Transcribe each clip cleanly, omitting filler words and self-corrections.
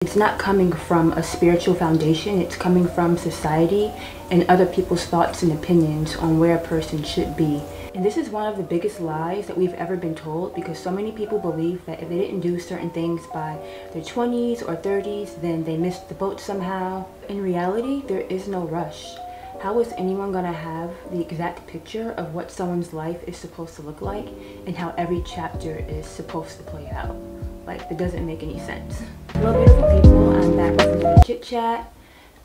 It's not coming from a spiritual foundation, it's coming from society and other people's thoughts and opinions on where a person should be. And this is one of the biggest lies that we've ever been told, because so many people believe that if they didn't do certain things by their 20s or 30s, then they missed the boat somehow. In reality, there is no rush. How is anyone gonna have the exact picture of what someone's life is supposed to look like and how every chapter is supposed to play out? Like, that doesn't make any sense. Hello beautiful people, I'm back with another chit chat.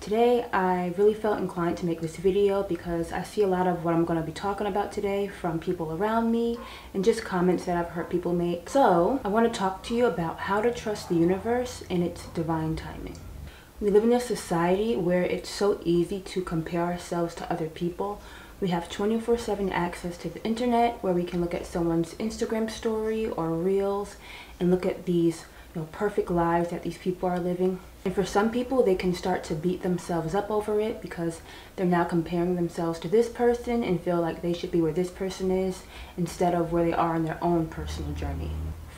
Today I really felt inclined to make this video because I see a lot of what I'm going to be talking about today from people around me and just comments that I've heard people make. So I want to talk to you about how to trust the universe and its divine timing. We live in a society where it's so easy to compare ourselves to other people. We have 24/7 access to the internet where we can look at someone's Instagram story or reels and look at these perfect lives that these people are living. And for some people, they can start to beat themselves up over it because they're now comparing themselves to this person and feel like they should be where this person is instead of where they are in their own personal journey.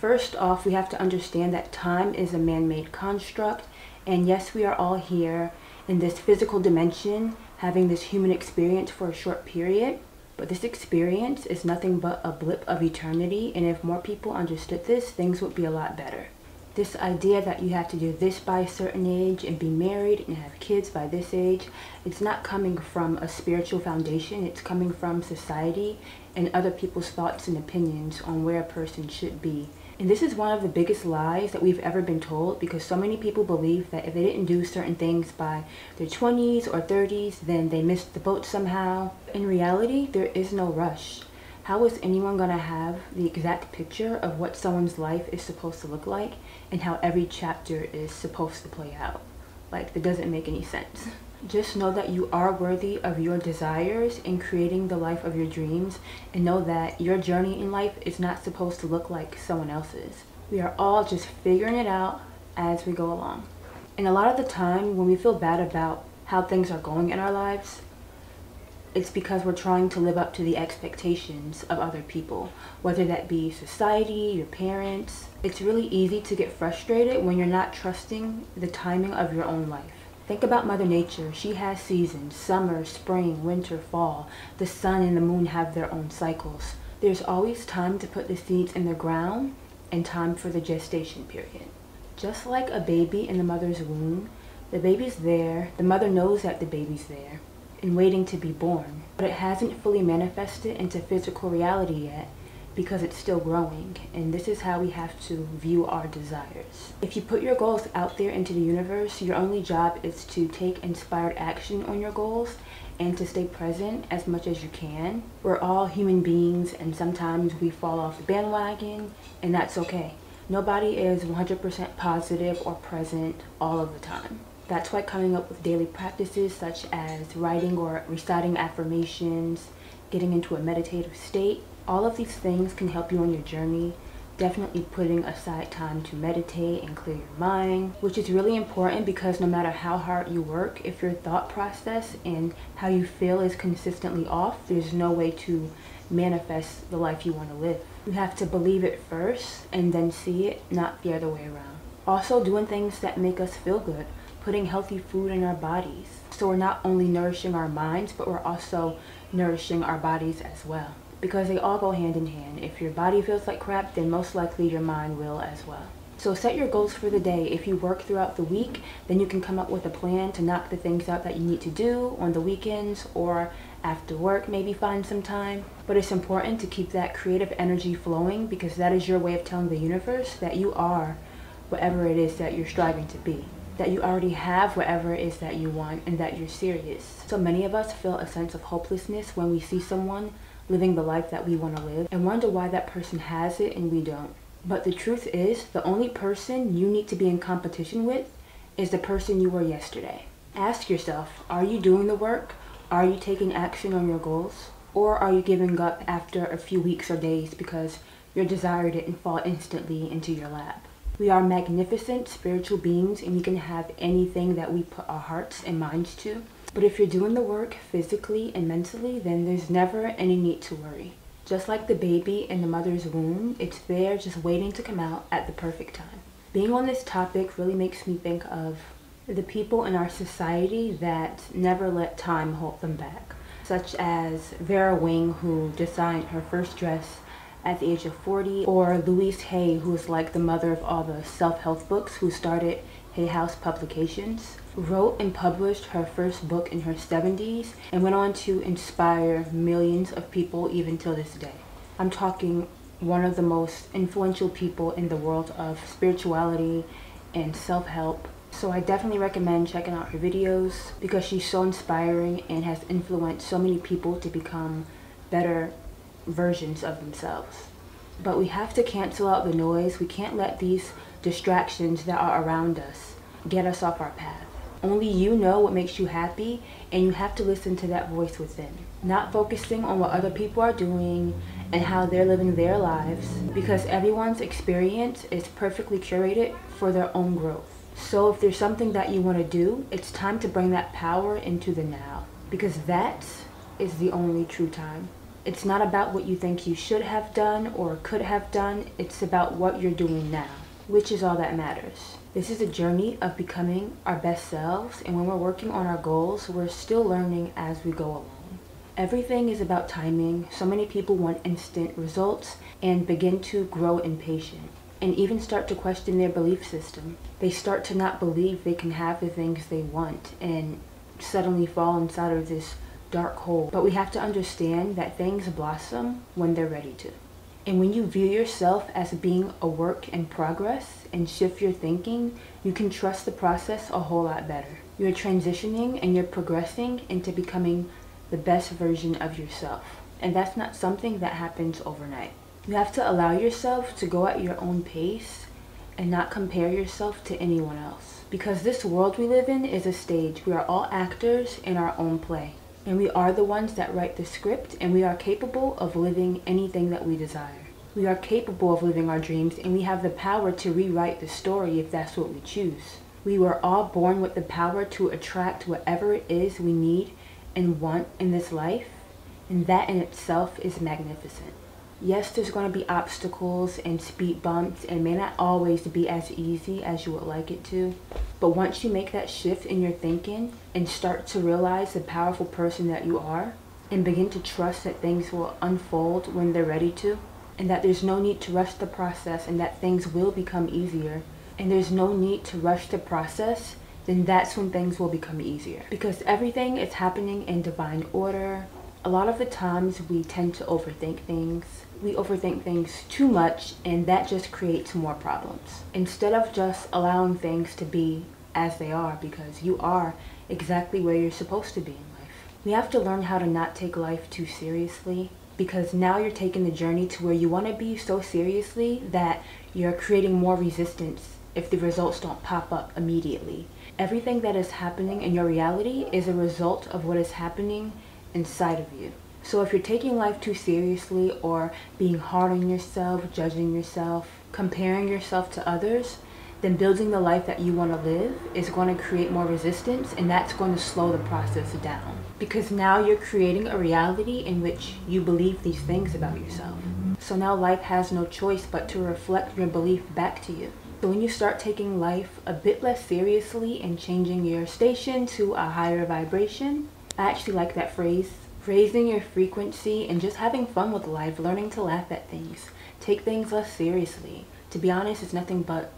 First off, we have to understand that time is a man-made construct, and yes, we are all here in this physical dimension having this human experience for a short period, but this experience is nothing but a blip of eternity, and if more people understood this, things would be a lot better. This idea that you have to do this by a certain age and be married and have kids by this age, it's not coming from a spiritual foundation, it's coming from society and other people's thoughts and opinions on where a person should be. And this is one of the biggest lies that we've ever been told, because so many people believe that if they didn't do certain things by their 20s or 30s, then they missed the boat somehow. In reality, there is no rush. How is anyone going to have the exact picture of what someone's life is supposed to look like and how every chapter is supposed to play out? Like, that doesn't make any sense. Just know that you are worthy of your desires in creating the life of your dreams, and know that your journey in life is not supposed to look like someone else's. We are all just figuring it out as we go along. And a lot of the time when we feel bad about how things are going in our lives, it's because we're trying to live up to the expectations of other people, whether that be society, your parents. It's really easy to get frustrated when you're not trusting the timing of your own life. Think about Mother Nature. She has seasons: summer, spring, winter, fall. The sun and the moon have their own cycles. There's always time to put the seeds in the ground and time for the gestation period. Just like a baby in the mother's womb, the baby's there, the mother knows that the baby's there and waiting to be born, but it hasn't fully manifested into physical reality yet because it's still growing. And this is how we have to view our desires. If you put your goals out there into the universe, your only job is to take inspired action on your goals and to stay present as much as you can. We're all human beings, and sometimes we fall off the bandwagon, and that's okay. Nobody is 100% positive or present all of the time. That's why coming up with daily practices such as writing or reciting affirmations, getting into a meditative state, all of these things can help you on your journey. Definitely putting aside time to meditate and clear your mind, which is really important, because no matter how hard you work, if your thought process and how you feel is consistently off, there's no way to manifest the life you want to live. You have to believe it first and then see it, not the other way around. Also, doing things that make us feel good. Putting healthy food in our bodies, so we're not only nourishing our minds, but we're also nourishing our bodies as well, because they all go hand in hand. If your body feels like crap, then most likely your mind will as well. So set your goals for the day. If you work throughout the week, then you can come up with a plan to knock the things out that you need to do on the weekends, or after work, maybe find some time. But it's important to keep that creative energy flowing, because that is your way of telling the universe that you are whatever it is that you're striving to be, that you already have whatever it is that you want, and that you're serious. So many of us feel a sense of hopelessness when we see someone living the life that we want to live and wonder why that person has it and we don't. But the truth is, the only person you need to be in competition with is the person you were yesterday. Ask yourself, are you doing the work? Are you taking action on your goals? Or are you giving up after a few weeks or days because your desire didn't fall instantly into your lap? We are magnificent spiritual beings, and we can have anything that we put our hearts and minds to. But if you're doing the work physically and mentally, then there's never any need to worry. Just like the baby in the mother's womb, it's there just waiting to come out at the perfect time. Being on this topic really makes me think of the people in our society that never let time hold them back, such as Vera Wang, who designed her first dress at the age of 40, or Louise Hay, who is like the mother of all the self-help books, who started Hay House Publications, wrote and published her first book in her 70s, and went on to inspire millions of people even till this day. I'm talking one of the most influential people in the world of spirituality and self-help. So I definitely recommend checking out her videos because she's so inspiring and has influenced so many people to become better versions of themselves. But we have to cancel out the noise. We can't let these distractions that are around us get us off our path. Only you know what makes you happy, and you have to listen to that voice within. Not focusing on what other people are doing and how they're living their lives, because everyone's experience is perfectly curated for their own growth. So if there's something that you want to do, it's time to bring that power into the now, because that is the only true time. It's not about what you think you should have done or could have done. It's about what you're doing now, which is all that matters. This is a journey of becoming our best selves, and when we're working on our goals, we're still learning as we go along. Everything is about timing. So many people want instant results and begin to grow impatient and even start to question their belief system. They start to not believe they can have the things they want and suddenly fall inside of this dark hole. But we have to understand that things blossom when they're ready to. And when you view yourself as being a work in progress and shift your thinking, you can trust the process a whole lot better. You're transitioning and you're progressing into becoming the best version of yourself. And that's not something that happens overnight. You have to allow yourself to go at your own pace and not compare yourself to anyone else. Because this world we live in is a stage. We are all actors in our own play. And we are the ones that write the script, and we are capable of living anything that we desire. We are capable of living our dreams, and we have the power to rewrite the story if that's what we choose. We were all born with the power to attract whatever it is we need and want in this life, and that in itself is magnificent. Yes, there's going to be obstacles and speed bumps, and may not always be as easy as you would like it to. But once you make that shift in your thinking and start to realize the powerful person that you are, and begin to trust that things will unfold when they're ready to, and that there's no need to rush the process, and that things will become easier, and there's no need to rush the process, then that's when things will become easier. Because everything is happening in divine order. A lot of the times we tend to overthink things. We overthink things too much, and that just creates more problems. Instead of just allowing things to be as they are, because you are exactly where you're supposed to be in life. We have to learn how to not take life too seriously, because now you're taking the journey to where you want to be so seriously that you're creating more resistance if the results don't pop up immediately. Everything that is happening in your reality is a result of what is happening inside of you. So if you're taking life too seriously, or being hard on yourself, judging yourself, comparing yourself to others, then building the life that you want to live is going to create more resistance, and that's going to slow the process down. Because now you're creating a reality in which you believe these things about yourself. So now life has no choice but to reflect your belief back to you. So when you start taking life a bit less seriously and changing your station to a higher vibration, I actually like that phrase, raising your frequency and just having fun with life, learning to laugh at things, take things less seriously. To be honest, it's nothing but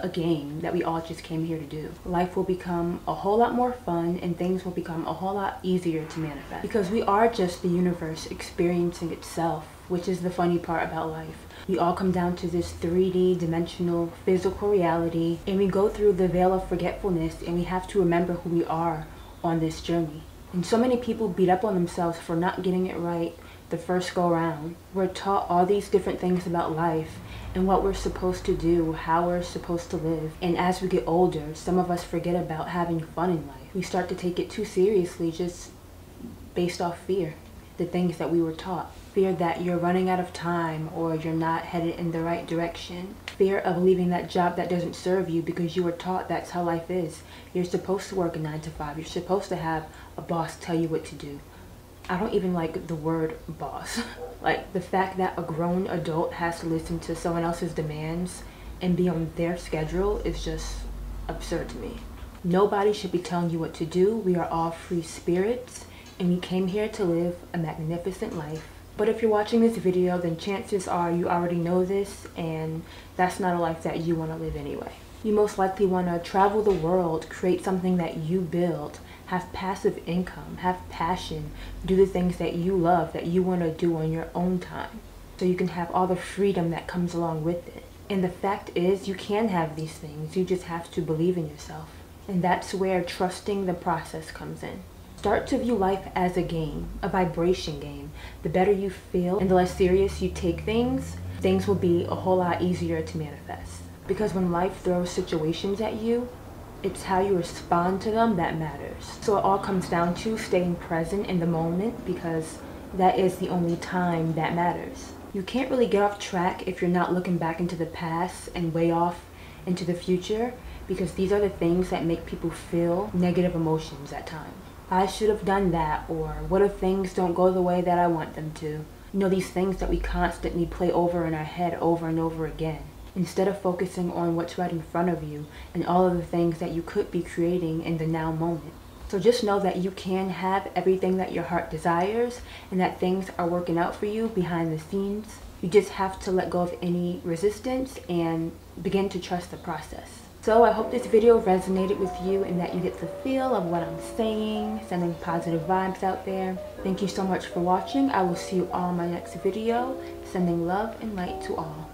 a game that we all just came here to do. Life will become a whole lot more fun, and things will become a whole lot easier to manifest. Because we are just the universe experiencing itself, which is the funny part about life. We all come down to this 3D dimensional physical reality, and we go through the veil of forgetfulness, and we have to remember who we are on this journey. And so many people beat up on themselves for not getting it right the first go around. We're taught all these different things about life and what we're supposed to do, how we're supposed to live. And as we get older, some of us forget about having fun in life. We start to take it too seriously just based off fear, the things that we were taught. Fear that you're running out of time or you're not headed in the right direction. Fear of leaving that job that doesn't serve you because you were taught that's how life is. You're supposed to work a 9 to 5. You're supposed to have a boss tell you what to do. I don't even like the word boss. Like the fact that a grown adult has to listen to someone else's demands and be on their schedule is just absurd to me. Nobody should be telling you what to do. We are all free spirits, and we came here to live a magnificent life. But if you're watching this video, then chances are you already know this, and that's not a life that you want to live anyway. You most likely want to travel the world, create something that you build, have passive income, have passion, do the things that you love, that you want to do on your own time, so you can have all the freedom that comes along with it. And the fact is, you can have these things. You just have to believe in yourself. And that's where trusting the process comes in. Start to view life as a game, a vibration game. The better you feel and the less serious you take things, things will be a whole lot easier to manifest. Because when life throws situations at you, it's how you respond to them that matters. So it all comes down to staying present in the moment, because that is the only time that matters. You can't really get off track if you're not looking back into the past and way off into the future, because these are the things that make people feel negative emotions at times. I should have done that, or what if things don't go the way that I want them to? You know, these things that we constantly play over in our head over and over again, instead of focusing on what's right in front of you and all of the things that you could be creating in the now moment. So just know that you can have everything that your heart desires, and that things are working out for you behind the scenes. You just have to let go of any resistance and begin to trust the process. So I hope this video resonated with you and that you get the feel of what I'm saying, sending positive vibes out there. Thank you so much for watching. I will see you all in my next video. Sending love and light to all.